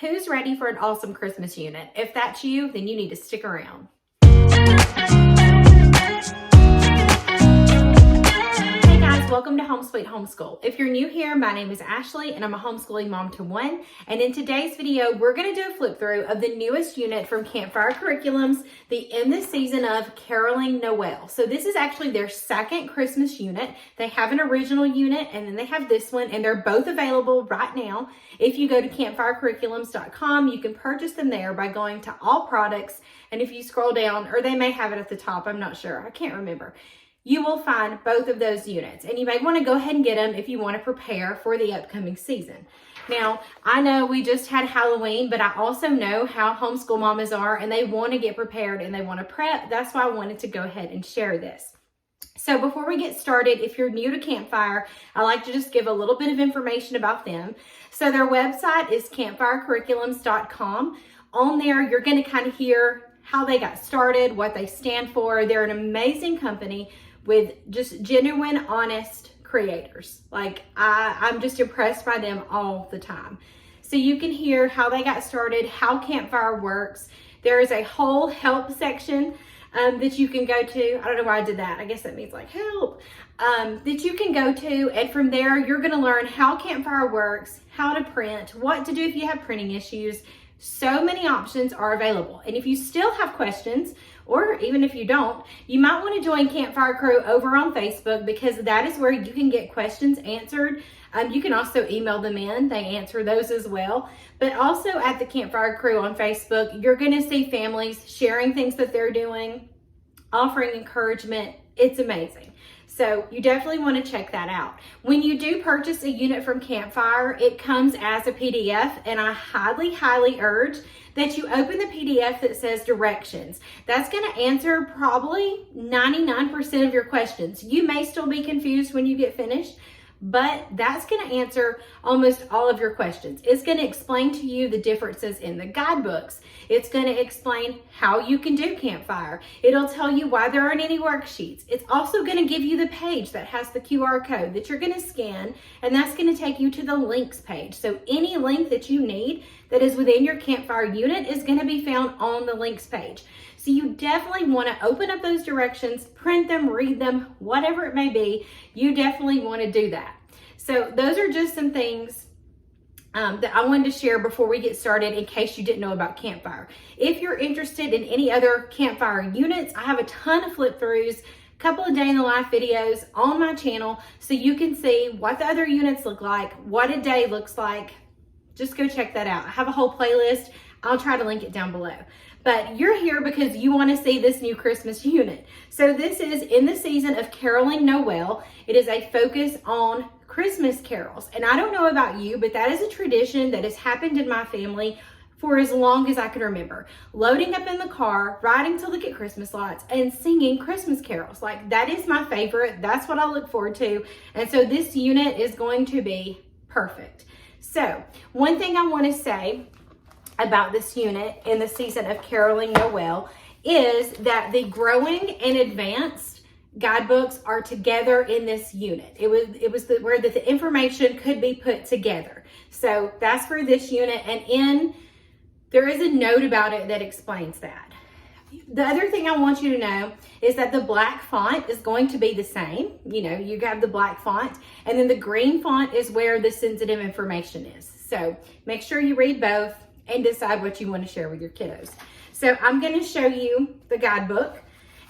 Who's ready for an awesome Christmas unit? If that's you, then you need to stick around. Hey guys, welcome to Home Sweet Homeschool. If you're new here, my name is Ashley and I'm a homeschooling mom to one. And in today's video, we're going to do a flip through of the newest unit from Campfire Curriculums, the In This Season of Caroling Noel. So this is actually their second Christmas unit. They have an original unit and then they have this one, and they're both available right now. If you go to campfirecurriculums.com, you can purchase them there by going to all products. And if you scroll down, or they may have it at the top, I'm not sure, I can't remember. You will find both of those units, and you may want to go ahead and get them if you want to prepare for the upcoming season. Now, I know we just had Halloween, but I also know how homeschool mamas are, and they want to get prepared and they want to prep. That's why I wanted to go ahead and share this. So before we get started, if you're new to Campfire, I like to just give a little bit of information about them. So their website is campfirecurriculums.com. On there, you're going to kind of hear how they got started, what they stand for. They're an amazing company with just genuine, honest creators. Like I'm just impressed by them all the time. So you can hear how they got started, how Campfire works. There is a whole help section that you can go to. I don't know why I did that. I guess that means like help. That you can go to, and from there you're going to learn how Campfire works, how to print, what to do if you have printing issues. So many options are available. And if you still have questions, or even if you don't, you might want to join Campfire Crew over on Facebook, because that is where you can get questions answered. You can also email them in. They answer those as well. But also at the Campfire Crew on Facebook, you're going to see families sharing things that they're doing, offering encouragement. It's amazing. So you definitely want to check that out. When you do purchase a unit from Campfire, it comes as a PDF, and I highly, highly urge that you open the PDF that says directions. That's going to answer probably 99% of your questions. You may still be confused when you get finished, but that's going to answer almost all of your questions. It's going to explain to you the differences in the guidebooks. It's going to explain how you can do Campfire. It'll tell you why there aren't any worksheets. It's also going to give you the page that has the QR code that you're going to scan, and that's going to take you to the links page. So any link that you need that is within your Campfire unit is going to be found on the links page. So you definitely want to open up those directions, print them, read them, whatever it may be. You definitely want to do that. So those are just some things that I wanted to share before we get started, in case you didn't know about Campfire. If you're interested in any other Campfire units, I have a ton of flip throughs, a couple of day in the life videos on my channel, so you can see what the other units look like, what a day looks like. Just go check that out. I have a whole playlist. I'll try to link it down below. But you're here because you want to see this new Christmas unit. So this is In the Season of Caroling Noel. It is a focus on Christmas carols. And I don't know about you, but that is a tradition that has happened in my family for as long as I can remember. Loading up in the car, riding to look at Christmas lights, and singing Christmas carols. Like, that is my favorite. That's what I look forward to. And so this unit is going to be perfect. So one thing I want to say about this unit In the Season of Caroling Noel is that the growing and advanced guidebooks are together in this unit. It was where the information could be put together. So that's for this unit, and there is a note about it that explains that. The other thing I want you to know is that the black font is going to be the same. You know, you have the black font, and then the green font is where the sensitive information is. So make sure you read both and decide what you want to share with your kiddos. So I'm going to show you the guidebook,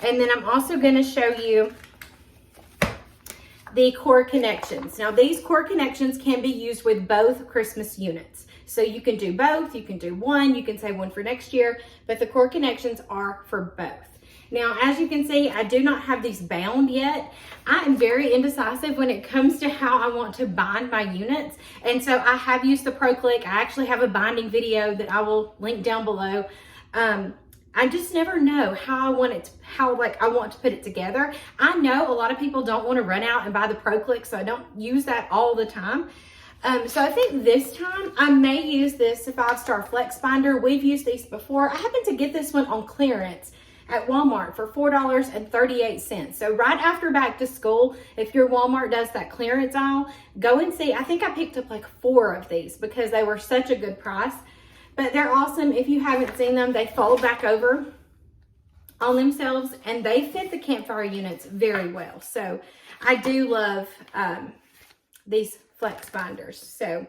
and then I'm also going to show you the core connections. Now, these core connections can be used with both Christmas units. So you can do both, you can do one, you can say one for next year, but the core connections are for both. Now, as you can see, I do not have these bound yet. I am very indecisive when it comes to how I want to bind my units. And so I have used the ProClick. I actually have a binding video that I will link down below. I just never know how I want to put it together. I know a lot of people don't want to run out and buy the ProClick, so I don't use that all the time. So I think this time I may use this 5-star flex binder. We've used these before. I happened to get this one on clearance at Walmart for $4.38. So right after back to school, if your Walmart does that clearance aisle, go and see. I think I picked up like 4 of these because they were such a good price. But they're awesome. If you haven't seen them, they fold back over on themselves and they fit the Campfire units very well. So I do love these flex binders. So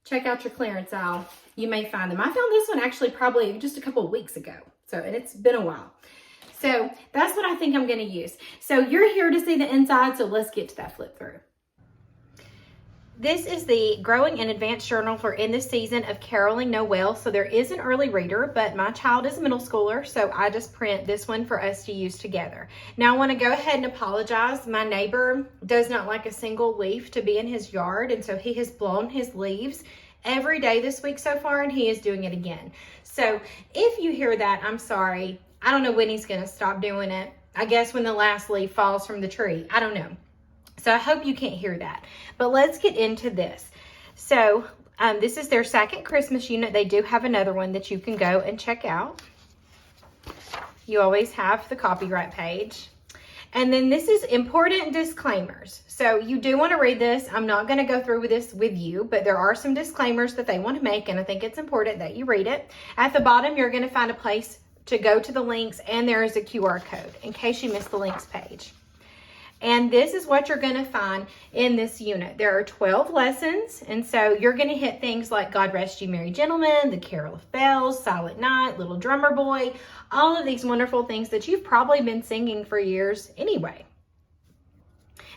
check out your clearance aisle. You may find them. I found this one actually probably just a couple of weeks ago. So, and it's been a while. So that's what I think I'm going to use. So you're here to see the inside. So let's get to that flip through. This is the Growing and Advanced Journal for in this season of Caroling Noel. So there is an early reader, but my child is a middle schooler, so I just print this one for us to use together. Now I want to go ahead and apologize. My neighbor does not like a single leaf to be in his yard, and so he has blown his leaves every day this week so far, and he is doing it again. So if you hear that, I'm sorry. I don't know when he's going to stop doing it. I guess when the last leaf falls from the tree. I don't know. So I hope you can't hear that. But let's get into this. So this is their second Christmas unit. They do have another one that you can go and check out. You always have the copyright page. And then this is important disclaimers. So you do want to read this. I'm not going to go through with this with you, but there are some disclaimers that they want to make, and I think it's important that you read it. At the bottom, you're going to find a place to go to the links, and there is a QR code in case you missed the links page. And this is what you're going to find in this unit. There are 12 lessons, and so you're going to hit things like God Rest You Merry Gentlemen, The Carol of Bells, Silent Night, Little Drummer Boy, all of these wonderful things that you've probably been singing for years anyway.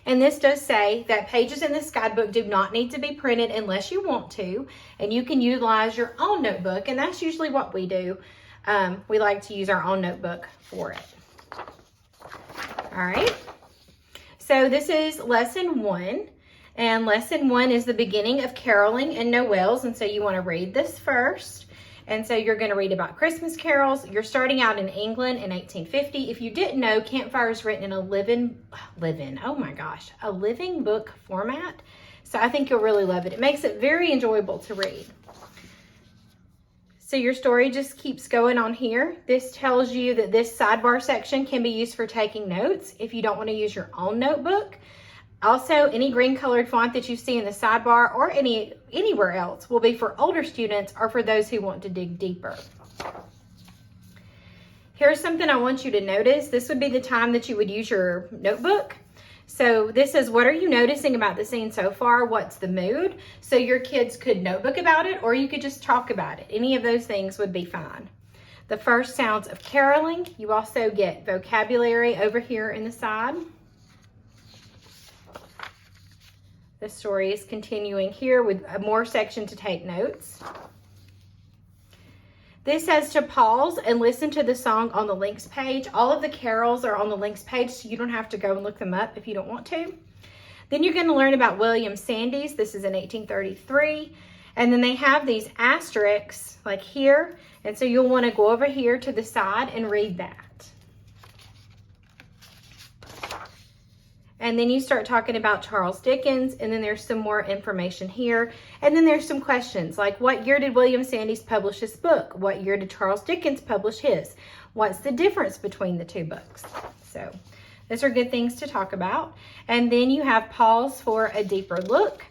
And this does say that pages in this guidebook do not need to be printed unless you want to, and you can utilize your own notebook, and that's usually what we do. We like to use our own notebook for it. All right. So this is lesson 1, and lesson 1 is the beginning of caroling and Noels, and so you want to read this first. And so you're going to read about Christmas carols. You're starting out in England in 1850. If you didn't know, Campfire is written in a living book format. So I think you'll really love it. It makes it very enjoyable to read. So your story just keeps going on here. This tells you that this sidebar section can be used for taking notes if you don't want to use your own notebook. Also, any green colored font that you see in the sidebar or anywhere else will be for older students or for those who want to dig deeper. Here's something I want you to notice. This would be the time that you would use your notebook. So this is, what are you noticing about the scene so far? What's the mood? So your kids could notebook about it, or you could just talk about it. Any of those things would be fine. The first sounds of caroling. You also get vocabulary over here in the side. The story is continuing here with more section to take notes. This says to pause and listen to the song on the links page. All of the carols are on the links page, so you don't have to go and look them up if you don't want to. Then you're going to learn about William Sandys. This is in 1833. And then they have these asterisks like here. And so you'll want to go over here to the side and read that. And then you start talking about Charles Dickens, and then there's some more information here. And then there's some questions like, what year did William Sandys publish his book? What year did Charles Dickens publish his? What's the difference between the two books? So those are good things to talk about. And then you have pause for a deeper look.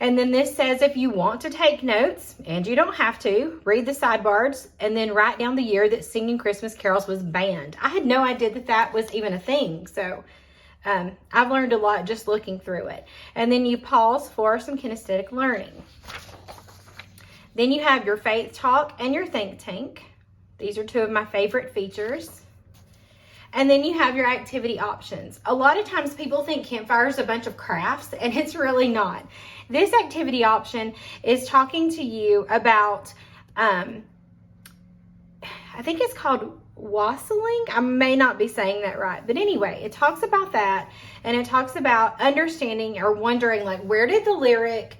And then this says if you want to take notes, and you don't have to, read the sidebars and then write down the year that singing Christmas carols was banned. I had no idea that that was even a thing. So I've learned a lot just looking through it. And then you pause for some kinesthetic learning. Then you have your faith talk and your think tank. These are two of my favorite features. And then you have your activity options. A lot of times people think Campfire is a bunch of crafts, and it's really not. This activity option is talking to you about, I think it's called wassailing. I may not be saying that right, but anyway, it talks about that, and it talks about understanding or wondering, like, where did the lyric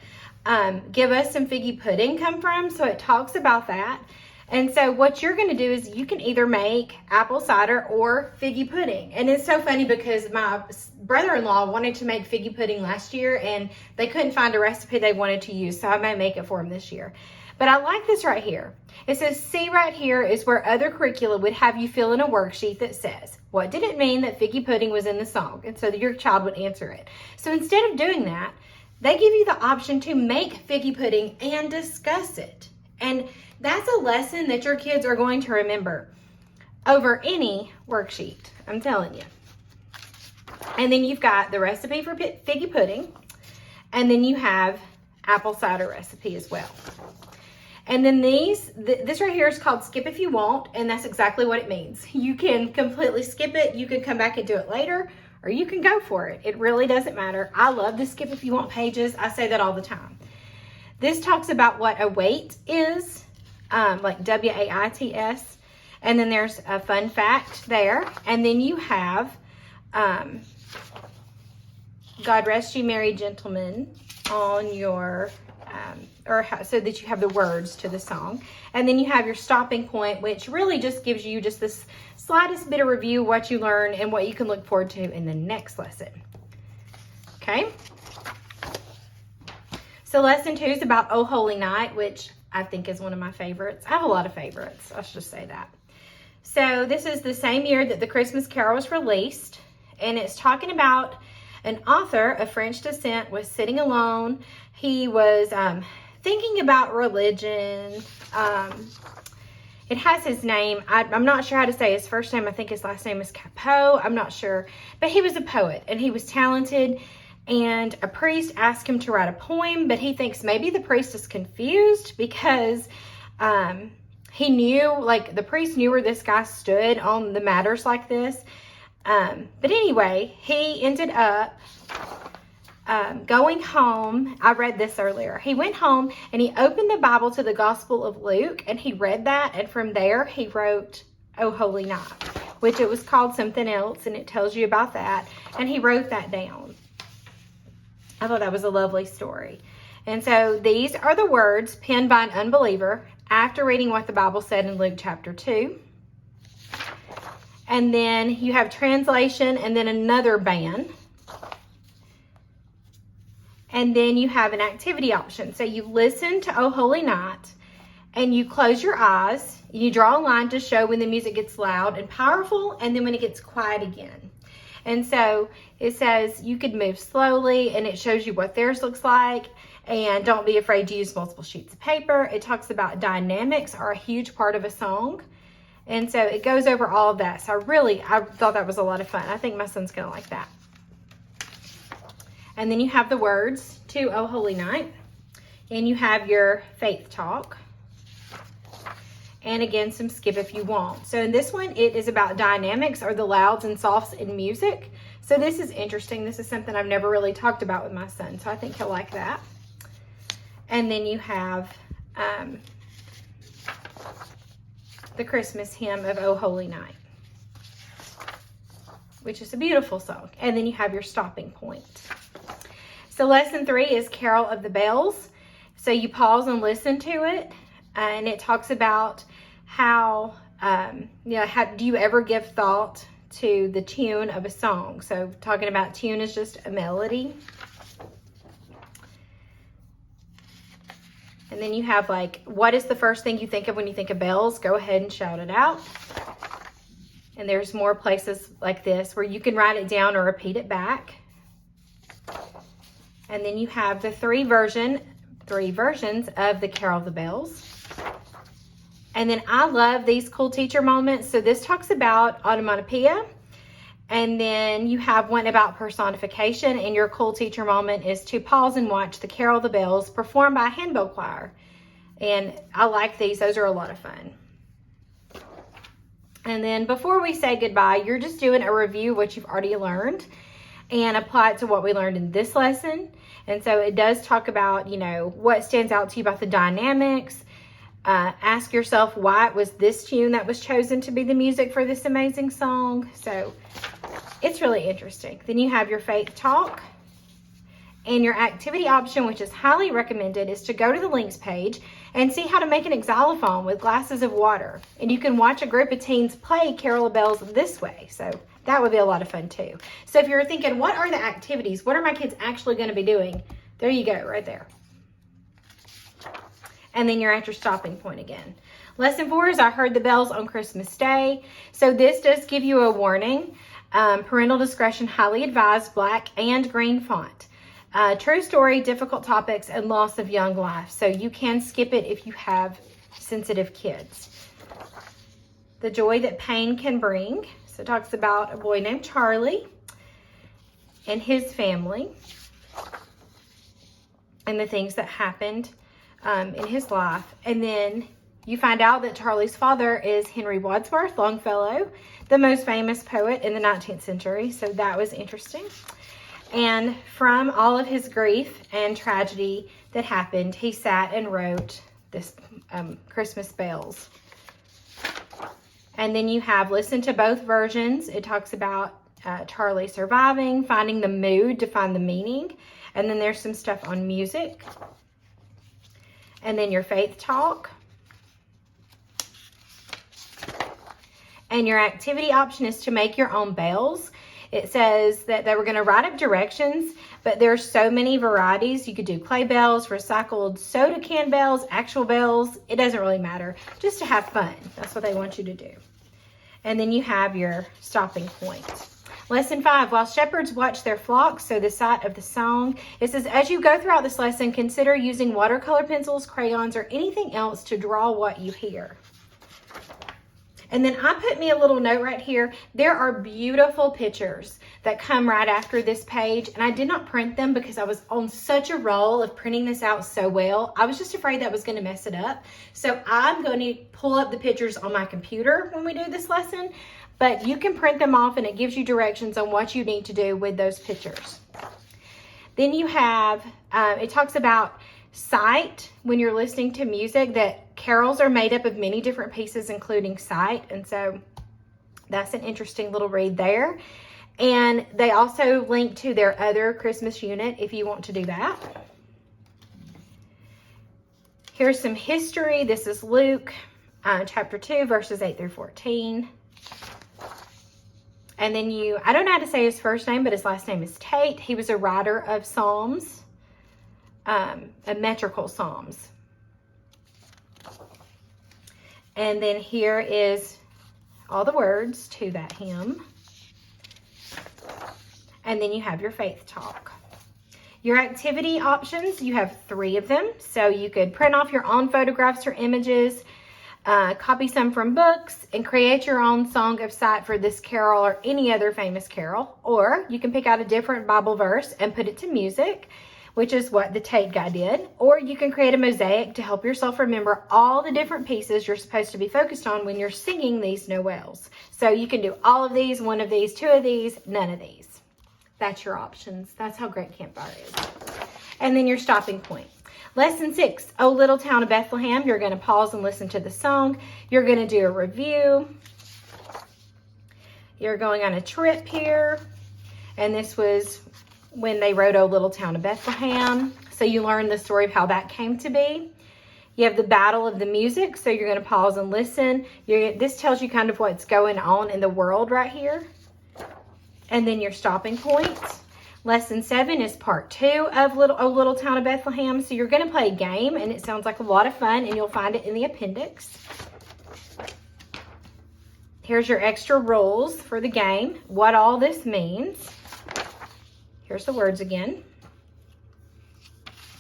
give us some figgy pudding come from? So it talks about that. And so what you're going to do is you can either make apple cider or figgy pudding. And it's so funny because my brother-in-law wanted to make figgy pudding last year, and they couldn't find a recipe they wanted to use, so I may make it for him this year. But I like this right here. It says, see right here is where other curricula would have you fill in a worksheet that says, what did it mean that figgy pudding was in the song? And so your child would answer it. So instead of doing that, they give you the option to make figgy pudding and discuss it. And that's a lesson that your kids are going to remember over any worksheet, I'm telling you. And then you've got the recipe for figgy pudding. And then you have apple cider recipe as well. And then this right here is called Skip If You Want, and that's exactly what it means. You can completely skip it, you can come back and do it later, or you can go for it. It really doesn't matter. I love the Skip If You Want pages. I say that all the time. This talks about what a weight is, like W-A-I-T-S, and then there's a fun fact there. And then you have God Rest You Merry Gentlemen on your so that you have the words to the song. And then you have your stopping point, which really just gives you just this slightest bit of review of what you learned and what you can look forward to in the next lesson. Okay. So lesson 2 is about Oh Holy Night, which I think is one of my favorites. I have a lot of favorites. Let's just say that. So this is the same year that the Christmas Carol was released, and it's talking about an author of French descent was sitting alone. He was thinking about religion. It has his name. I'm not sure how to say his first name. I think his last name is Capot. I'm not sure. But he was a poet, and he was talented. And a priest asked him to write a poem, but he thinks maybe the priest is confused because he knew, like, the priest knew where this guy stood on the matters like this. But anyway, he ended up going home. I read this earlier. He went home and he opened the Bible to the Gospel of Luke, and he read that, and from there he wrote Oh Holy Night, which it was called something else, and it tells you about that, and he wrote that down. I thought that was a lovely story. And so these are the words penned by an unbeliever after reading what the Bible said in Luke chapter 2. And then you have translation and then another band. And then you have an activity option. So you listen to Oh Holy Night and you close your eyes. You draw a line to show when the music gets loud and powerful, and then when it gets quiet again. And so it says you could move slowly, and it shows you what theirs looks like. And don't be afraid to use multiple sheets of paper. It talks about dynamics are a huge part of a song. And so it goes over all of that. So I thought that was a lot of fun. I think my son's going to like that. And then you have the words to Oh Holy Night. And you have your faith talk. And again, some Skip If You Want. So in this one, it is about dynamics, or the louds and softs in music. So this is interesting. This is something I've never really talked about with my son. So I think he'll like that. And then you have the Christmas hymn of Oh Holy Night, which is a beautiful song. And then you have your stopping point. So lesson 3 is Carol of the Bells. So you pause and listen to it, and it talks about how, how do you ever give thought to the tune of a song? So talking about tune is just a melody. And then you have, like, what is the first thing you think of when you think of bells? Go ahead and shout it out. And there's more places like this where you can write it down or repeat it back. And then you have the three versions of the Carol of the Bells. And then I love these cool teacher moments. So this talks about onomatopoeia. And then you have one about personification, and your cool teacher moment is to pause and watch the Carol of the Bells performed by a handbell choir. And I like these. Those are a lot of fun. And then before we say goodbye, you're just doing a review of what you've already learned and apply it to what we learned in this lesson. And so it does talk about, what stands out to you about the dynamics. Ask yourself why it was this tune that was chosen to be the music for this amazing song. So it's really interesting. Then you have your faith talk, and your activity option, which is highly recommended, is to go to the links page and see how to make an xylophone with glasses of water. And you can watch a group of teens play Carol of Bells this way. So that would be a lot of fun too. So if you're thinking, what are the activities? What are my kids actually going to be doing? There you go, right there. And then you're at your stopping point again. Lesson 4 is I heard the bells on Christmas Day. So this does give you a warning. Parental discretion highly advised, black and green font. True story, difficult topics, and loss of young life. So you can skip it if you have sensitive kids. The joy that pain can bring. So it talks about a boy named Charlie and his family and the things that happened in his life. And then you find out that Charlie's father is Henry Wadsworth Longfellow, the most famous poet in the 19th century. So that was interesting. And from all of his grief and tragedy that happened, he sat and wrote this Christmas Bells. And then you have listen to both versions. It talks about Charlie surviving, finding the mood to find the meaning. And then there's some stuff on music. And then your faith talk. And your activity option is to make your own bells. It says that they were going to write up directions, but there's so many varieties. You could do clay bells, recycled soda can bells, actual bells. It doesn't really matter. Just to have fun. That's what they want you to do. And then you have your stopping point. Lesson 5, while shepherds watch their flocks, so the sight of the song. It says, as you go throughout this lesson, consider using watercolor pencils, crayons, or anything else to draw what you hear. And then I put me a little note right here. There are beautiful pictures that come right after this page. And I did not print them because I was on such a roll of printing this out so well. I was just afraid that was going to mess it up. So I'm going to pull up the pictures on my computer when we do this lesson. But you can print them off and it gives you directions on what you need to do with those pictures. Then you have, it talks about sight when you're listening to music, that carols are made up of many different pieces, including sight. And so that's an interesting little read there. And they also link to their other Christmas unit if you want to do that. Here's some history. This is Luke chapter 2, verses 8 through 14. And then I don't know how to say his first name, but his last name is Tate. He was a writer of Psalms, metrical Psalms. And then here is all the words to that hymn. And then you have your faith talk. Your activity options, you have 3 of them. So you could print off your own photographs or images, copy some from books, and create your own song of sight for this carol or any other famous carol. Or you can pick out a different Bible verse and put it to music, which is what the Tate guy did. Or you can create a mosaic to help yourself remember all the different pieces you're supposed to be focused on when you're singing these Noels. So you can do all of these, 1 of these, 2 of these, none of these. That's your options. That's how great Campfire is. And then your stopping point. Lesson 6, O Little Town of Bethlehem. You're going to pause and listen to the song. You're going to do a review. You're going on a trip here. And this was when they wrote O Little Town of Bethlehem. So you learn the story of how that came to be. You have the battle of the music. So you're going to pause and listen. This tells you kind of what's going on in the world right here. And then your stopping points. Lesson 7 is part 2 of O Little Town of Bethlehem. So you're going to play a game, and it sounds like a lot of fun, and you'll find it in the appendix. Here's your extra rules for the game, what all this means. Here's the words again.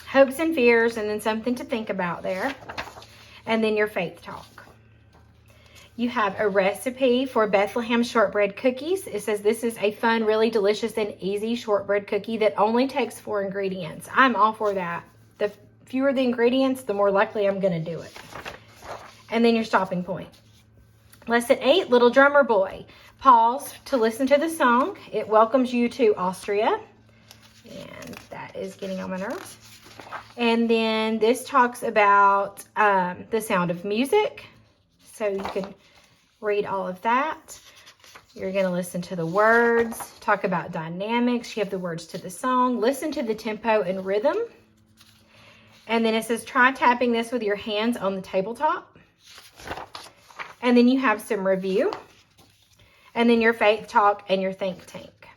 Hopes and fears, and then something to think about there. And then your faith talk. You have a recipe for Bethlehem shortbread cookies. It says this is a fun, really delicious, and easy shortbread cookie that only takes 4 ingredients. I'm all for that. The fewer the ingredients, the more likely I'm going to do it. And then your stopping point. Lesson 8, Little Drummer Boy. Pause to listen to the song. It welcomes you to Austria. And that is getting on my nerves. And then this talks about the sound of music. So you can read all of that. You're going to listen to the words, talk about dynamics. You have the words to the song. Listen to the tempo and rhythm. And then it says, try tapping this with your hands on the tabletop. And then you have some review. And then your faith talk and your think tank.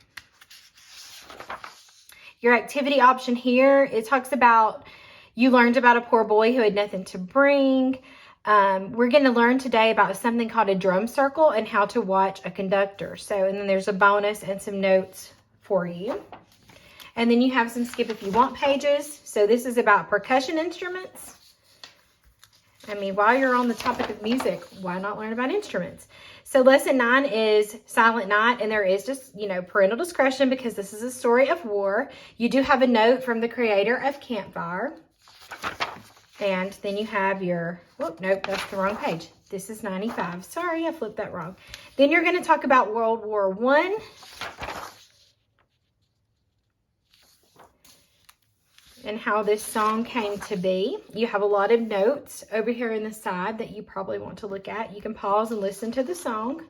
Your activity option here, it talks about, you learned about a poor boy who had nothing to bring. We're going to learn today about something called a drum circle and how to watch a conductor. So, and then there's a bonus and some notes for you. And then you have some skip if you want pages. So this is about percussion instruments. I mean, while you're on the topic of music, why not learn about instruments? So lesson 9 is Silent Night, and there is just, parental discretion because this is a story of war. You do have a note from the creator of Campfire. And then you have your, nope, that's the wrong page. This is 95. Sorry, I flipped that wrong. Then you're going to talk about World War I. And how this song came to be. You have a lot of notes over here in the side that you probably want to look at. You can pause and listen to the song.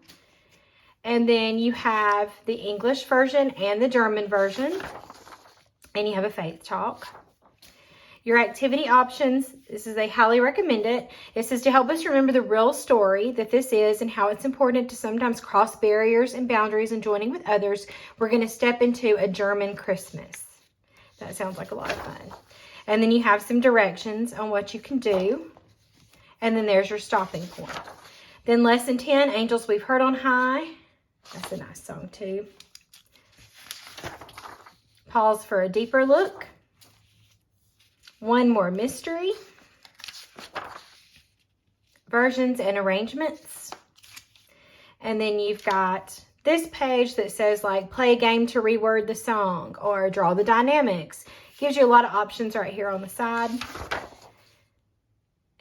And then you have the English version and the German version. And you have a faith talk. Your activity options, this is, I highly recommend it. It says to help us remember the real story that this is and how it's important to sometimes cross barriers and boundaries and joining with others. We're going to step into a German Christmas. That sounds like a lot of fun. And then you have some directions on what you can do. And then there's your stopping point. Then lesson 10, Angels We've Heard on High. That's a nice song too. Pause for a deeper look. One More Mystery. Versions and arrangements. And then you've got this page that says like play a game to reword the song or draw the dynamics. Gives you a lot of options right here on the side.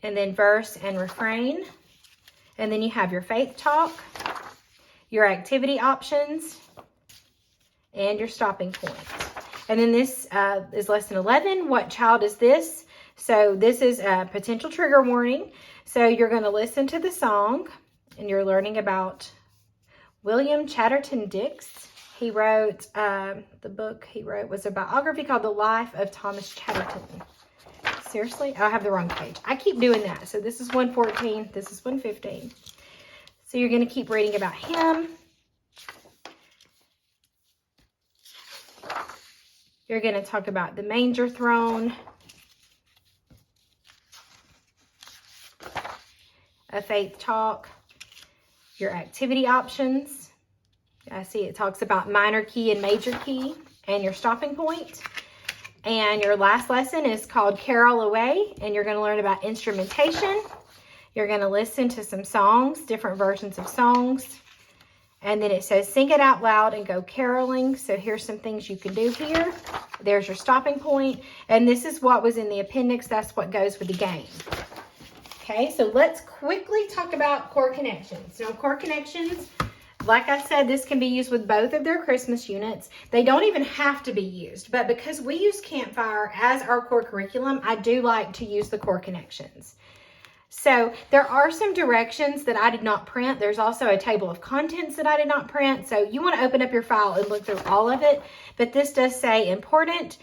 And then verse and refrain. And then you have your faith talk, your activity options, and your stopping point. And then this is lesson 11. What child is this? So this is a potential trigger warning. So you're going to listen to the song and you're learning about William Chatterton Dix. He wrote, the book he wrote was a biography called The Life of Thomas Chatterton. Seriously? I have the wrong page. I keep doing that. So this is 114. This is 115. So you're going to keep reading about him. You're going to talk about the manger throne, a faith talk, your activity options. I see it talks about minor key and major key and your stopping point. And your last lesson is called Carol Away, and you're going to learn about instrumentation. You're going to listen to some songs, different versions of songs. And then it says sing it out loud and go caroling. So here's some things you can do here. There's your stopping point. And this is what was in the appendix. That's what goes with the game. Okay, so let's quickly talk about core connections. Now, core connections, like I said, this can be used with both of their Christmas units. They don't even have to be used, but because we use Campfire as our core curriculum, I do like to use the core connections. So there are some directions that I did not print. There's also a table of contents that I did not print. So you want to open up your file and look through all of it, but this does say important,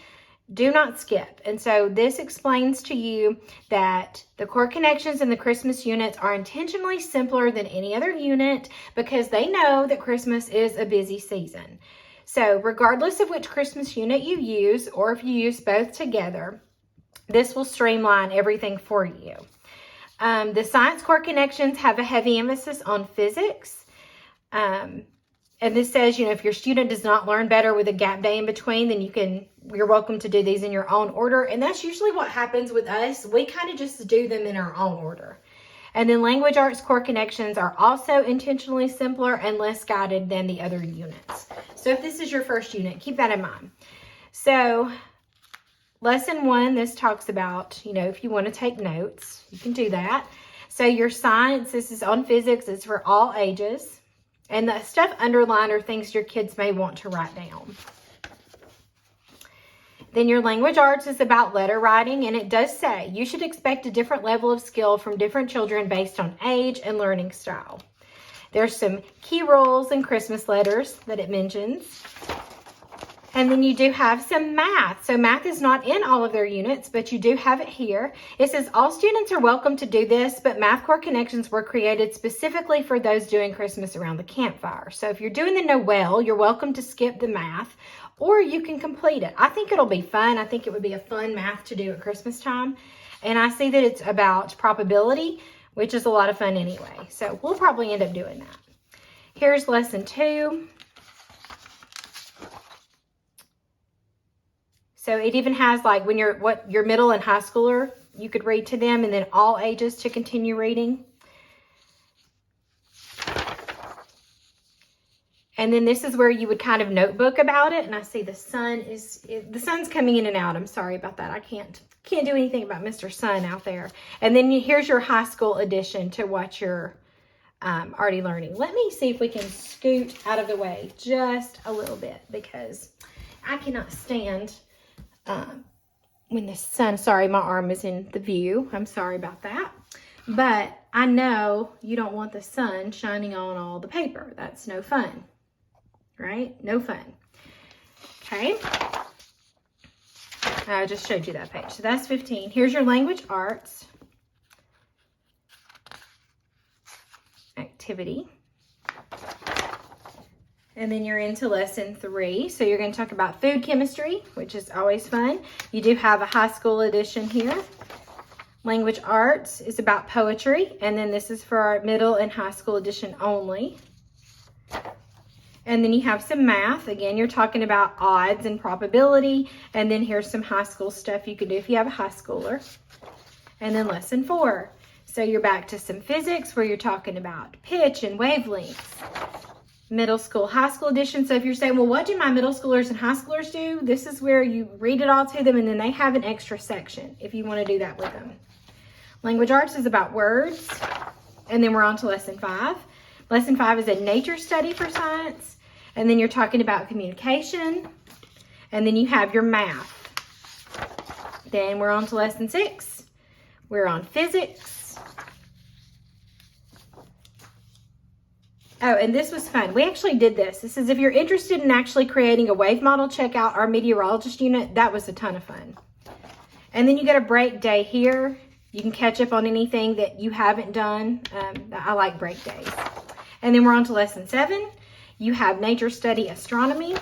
do not skip. And so this explains to you that the core connections and the Christmas units are intentionally simpler than any other unit because they know that Christmas is a busy season. So regardless of which Christmas unit you use, or if you use both together, this will streamline everything for you. The science core connections have a heavy emphasis on physics. And this says, if your student does not learn better with a gap day in between, then you're welcome to do these in your own order. And that's usually what happens with us. We kind of just do them in our own order. And then language arts core connections are also intentionally simpler and less guided than the other units. So if this is your first unit, keep that in mind. So lesson 1, this talks about, if you want to take notes, you can do that. So your science, this is on physics, it's for all ages. And the stuff underlined are things your kids may want to write down. Then your language arts is about letter writing, and it does say you should expect a different level of skill from different children based on age and learning style. There's some key rules in Christmas letters that it mentions. And then you do have some math. So math is not in all of their units, but you do have it here. It says all students are welcome to do this, but math core connections were created specifically for those doing Christmas around the campfire. So if you're doing the Noel, you're welcome to skip the math, or you can complete it. I think it'll be fun. I think it would be a fun math to do at Christmas time. And I see that it's about probability, which is a lot of fun anyway. So we'll probably end up doing that. Here's lesson 2. So it even has like when your middle and high schooler you could read to them, and then all ages to continue reading. And then this is where you would kind of notebook about it. And I see the sun's coming in and out. I'm sorry about that. I can't do anything about Mr. Sun out there. And then here's your high school edition to watch your already learning. Let me see if we can scoot out of the way just a little bit, because I cannot stand when the sun, sorry, my arm is in the view. I'm sorry about that. But I know you don't want the sun shining on all the paper. That's no fun. Right? No fun. Okay. I just showed you that page. So that's 15. Here's your language arts activity. And then you're into lesson 3. So you're going to talk about food chemistry, which is always fun. You do have a high school edition here. Language arts is about poetry. And then this is for our middle and high school edition only. And then you have some math. Again, you're talking about odds and probability. And then here's some high school stuff you can do if you have a high schooler. And then lesson 4. So you're back to some physics where you're talking about pitch and wavelengths. Middle school, high school edition. So if you're saying, well, what do my middle schoolers and high schoolers do? This is where you read it all to them, and then they have an extra section if you want to do that with them. Language arts is about words. And then we're on to lesson 5. Lesson 5 is a nature study for science. And then you're talking about communication. And then you have your math. Then we're on to lesson 6. We're on physics. Oh, and this was fun. We actually did this. This is if you're interested in actually creating a wave model, check out our meteorologist unit. That was a ton of fun. And then you get a break day here. You can catch up on anything that you haven't done. I like break days. And then we're on to lesson 7. You have nature study astronomy.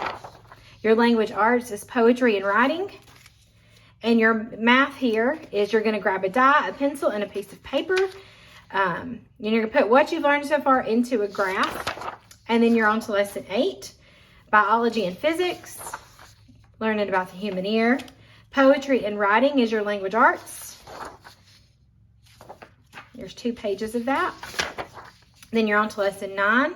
Your language arts is poetry and writing. And your math here is you're going to grab a die, a pencil, and a piece of paper. And you're going to put what you've learned so far into a graph. And then you're on to lesson 8. Biology and physics. Learning about the human ear. Poetry and writing is your language arts. There's 2 pages of that. Then you're on to lesson 9.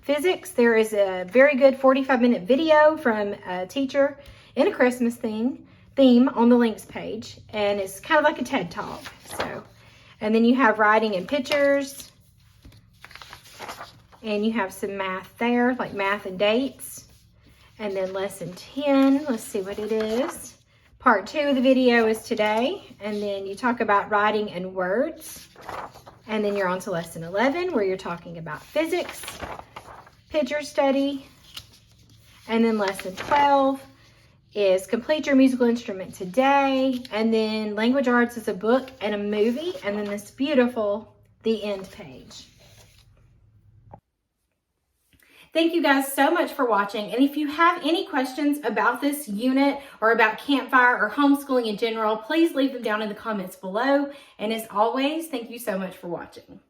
Physics. There is a very good 45-minute video from a teacher in a Christmas theme on the links page. And it's kind of like a TED Talk. And then you have writing and pictures. And you have some math there, like math and dates. And then lesson 10, let's see what it is. Part 2 of the video is today. And then you talk about writing and words. And then you're on to lesson 11, where you're talking about physics, picture study. And then lesson 12 is complete your musical instrument today. And then language arts is a book and a movie. And then this beautiful, the end page. Thank you guys so much for watching. And if you have any questions about this unit or about Campfire or homeschooling in general, please leave them down in the comments below. And as always, thank you so much for watching.